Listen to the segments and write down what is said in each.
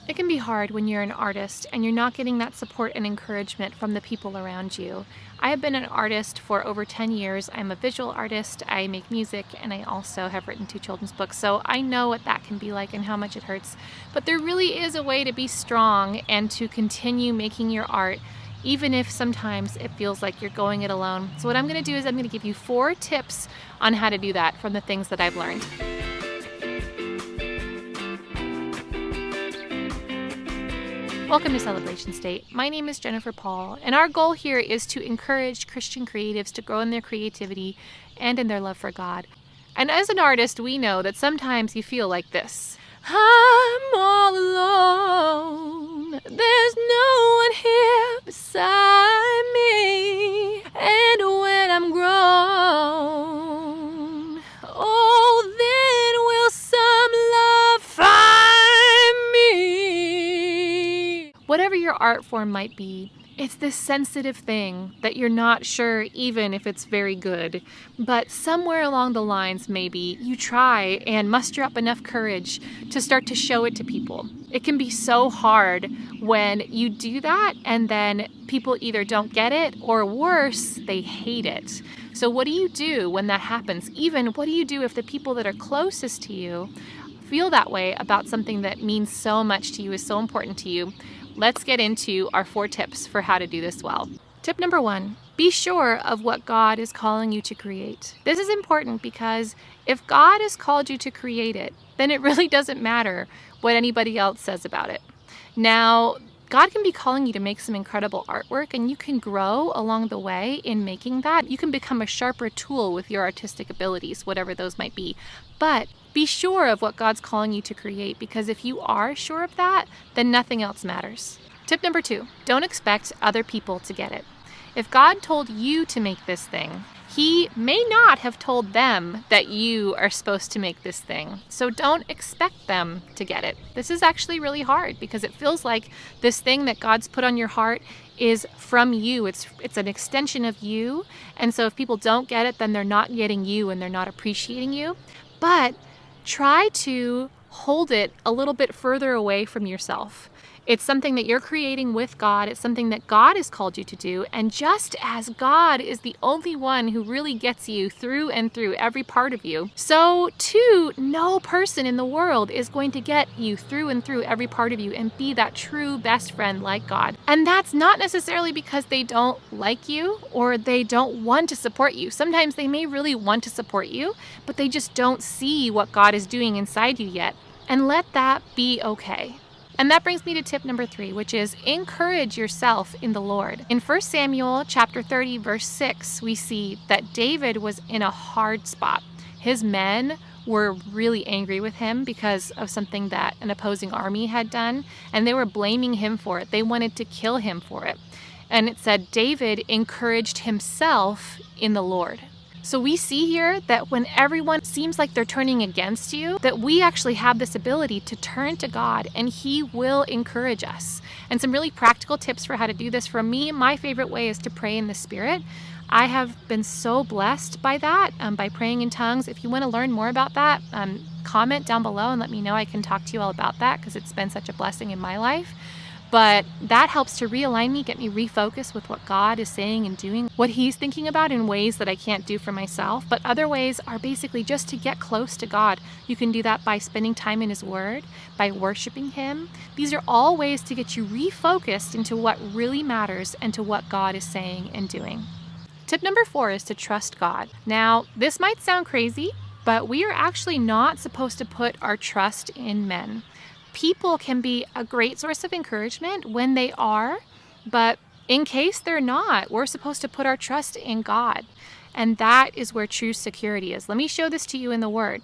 It can be hard when you're an artist and you're not getting that support and encouragement from the people around you. I have been an artist for over 10 years. I'm a visual artist, I make music, and I also have written 2 children's books, so I know what that can be like and how much it hurts. But there really is a way to be strong and to continue making your art, even if sometimes it feels like you're going it alone. So what I'm going to do is I'm going to give you 4 tips on how to do that from the things that I've learned. Welcome to Celebration State. My name is Jennifer Paul, and our goal here is to encourage Christian creatives to grow in their creativity and in their love for God. And as an artist, we know that sometimes you feel like this. I'm all alone. There's no one here beside me. And when I'm grown, oh, then will some love find me. Whatever your art form might be, it's this sensitive thing that you're not sure even if it's very good. But somewhere along the lines, maybe, you try and muster up enough courage to start to show it to people. It can be so hard when you do that and then people either don't get it or worse, they hate it. So what do you do when that happens? Even what do you do if the people that are closest to you feel that way about something that means so much to you, is so important to you? Let's get into our 4 tips for how to do this well. Tip number 1, be sure of what God is calling you to create. This is important because if God has called you to create it, then it really doesn't matter what anybody else says about it. Now, God can be calling you to make some incredible artwork, and you can grow along the way in making that. You can become a sharper tool with your artistic abilities, whatever those might be. But be sure of what God's calling you to create, because if you are sure of that, then nothing else matters. Tip number 2, don't expect other people to get it. If God told you to make this thing, He may not have told them that you are supposed to make this thing. So don't expect them to get it. This is actually really hard because it feels like this thing that God's put on your heart is from you. It's an extension of you. And so if people don't get it, then they're not getting you and they're not appreciating you. But try to hold it a little bit further away from yourself. It's something that you're creating with God. It's something that God has called you to do. And just as God is the only one who really gets you through and through every part of you, so too, no person in the world is going to get you through and through every part of you and be that true best friend like God. And that's not necessarily because they don't like you or they don't want to support you. Sometimes they may really want to support you, but they just don't see what God is doing inside you yet. And let that be okay. And that brings me to tip number 3, which is encourage yourself in the Lord. In 1 Samuel chapter 30, verse 6, we see that David was in a hard spot. His men were really angry with him because of something that an opposing army had done, and they were blaming him for it. They wanted to kill him for it. And it said David encouraged himself in the Lord. So we see here that when everyone seems like they're turning against you, that we actually have this ability to turn to God and He will encourage us. And some really practical tips for how to do this. For me, my favorite way is to pray in the Spirit. I have been so blessed by that, by praying in tongues. If you want to learn more about that, comment down below and let me know. I can talk to you all about that because it's been such a blessing in my life. But that helps to realign me, get me refocused with what God is saying and doing, what He's thinking about in ways that I can't do for myself. But other ways are basically just to get close to God. You can do that by spending time in His Word, by worshiping Him. These are all ways to get you refocused into what really matters and to what God is saying and doing. Tip number 4 is to trust God. Now, this might sound crazy, but we are actually not supposed to put our trust in men. People can be a great source of encouragement when they are, but in case they're not, we're supposed to put our trust in God. And that is where true security is. Let me show this to you in the Word.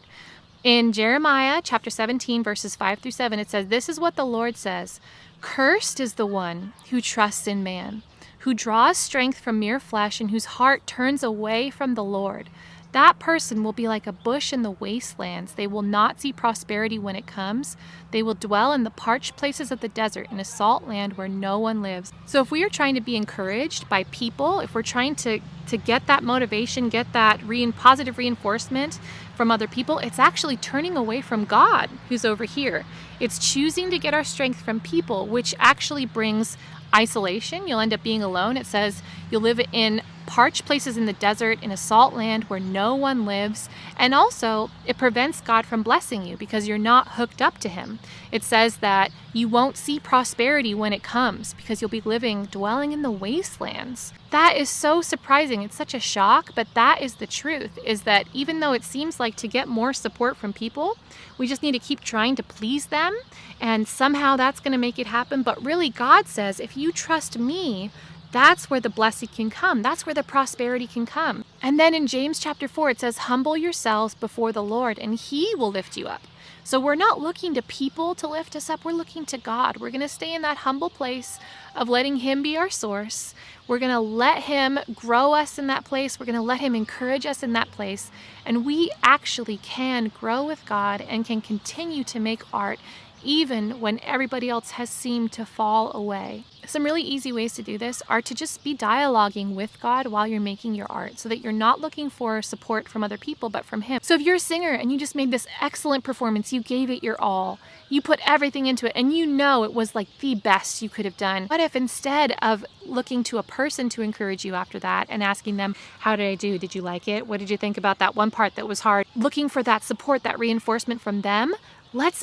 In Jeremiah chapter 17, verses 5 through 7, it says, "This is what the Lord says, cursed is the one who trusts in man, who draws strength from mere flesh and whose heart turns away from the Lord. that person will be like a bush in the wastelands. They will not see prosperity when it comes. They will dwell in the parched places of the desert, in a salt land where no one lives. So if we are trying to be encouraged by people, if we're trying to get that motivation, get that positive reinforcement from other people, it's actually turning away from God, who's over here. It's choosing to get our strength from people, which actually brings isolation. You'll end up being alone. It says you'll live in parched places in the desert, in a salt land where no one lives. And also, it prevents God from blessing you because you're not hooked up to him. It says that you won't see prosperity when it comes because you'll be dwelling in the wastelands. That is so surprising. It's such a shock, but that is the truth, is that even though it seems like to get more support from people, we just need to keep trying to please them, and somehow that's going to make it happen. But really, God says, if you trust me, that's where the blessing can come. That's where the prosperity can come. And then in James chapter 4, it says, humble yourselves before the Lord and he will lift you up. So we're not looking to people to lift us up. We're looking to God. We're going to stay in that humble place of letting him be our source. We're going to let him grow us in that place. We're going to let him encourage us in that place. And we actually can grow with God and can continue to make art even when everybody else has seemed to fall away. Some really easy ways to do this are to just be dialoguing with God while you're making your art, so that you're not looking for support from other people, but from him. So if you're a singer and you just made this excellent performance, you gave it your all, you put everything into it, and you know it was like the best you could have done. What if instead of looking to a person to encourage you after that and asking them, how did I do? Did you like it? What did you think about that one part that was hard? Looking for that support, that reinforcement from them, let's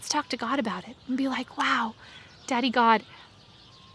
talk to God about it and be like, wow, Daddy God,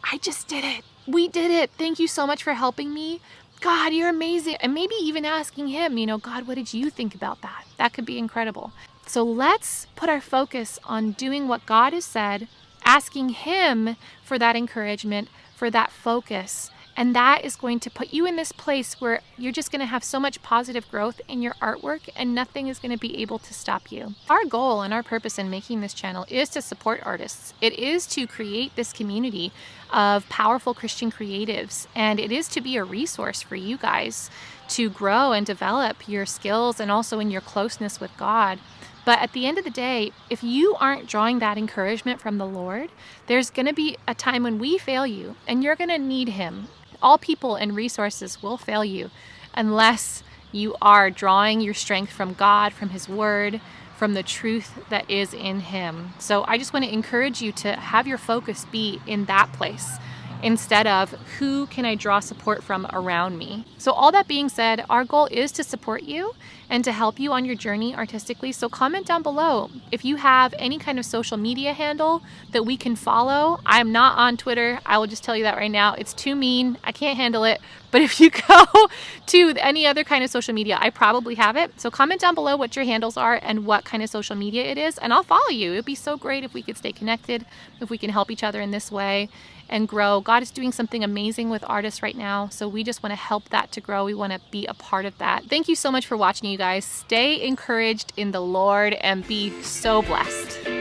I just did it. We did it. Thank you so much for helping me. God, you're amazing. And maybe even asking him, God, what did you think about that? That could be incredible. So let's put our focus on doing what God has said, asking him for that encouragement, for that focus. And that is going to put you in this place where you're just going to have so much positive growth in your artwork and nothing is going to be able to stop you. Our goal and our purpose in making this channel is to support artists. It is to create this community of powerful Christian creatives, and it is to be a resource for you guys to grow and develop your skills and also in your closeness with God. But at the end of the day, if you aren't drawing that encouragement from the Lord, there's going to be a time when we fail you and you're going to need him. All people and resources will fail you unless you are drawing your strength from God, from his word, from the truth that is in him. So I just want to encourage you to have your focus be in that place instead of who can I draw support from around me. So all that being said, our goal is to support you and to help you on your journey artistically. So comment down below if you have any kind of social media handle that we can follow. I'm not on Twitter. I will just tell you that right now. It's too mean. I can't handle it. But if you go to any other kind of social media, I probably have it. So comment down below what your handles are and what kind of social media it is, and I'll follow you. It'd be so great if we could stay connected, if we can help each other in this way and grow. God is doing something amazing with artists right now, so we just want to help that to grow. We want to be a part of that. Thank you so much for watching, you guys. Stay encouraged in the Lord and be so blessed.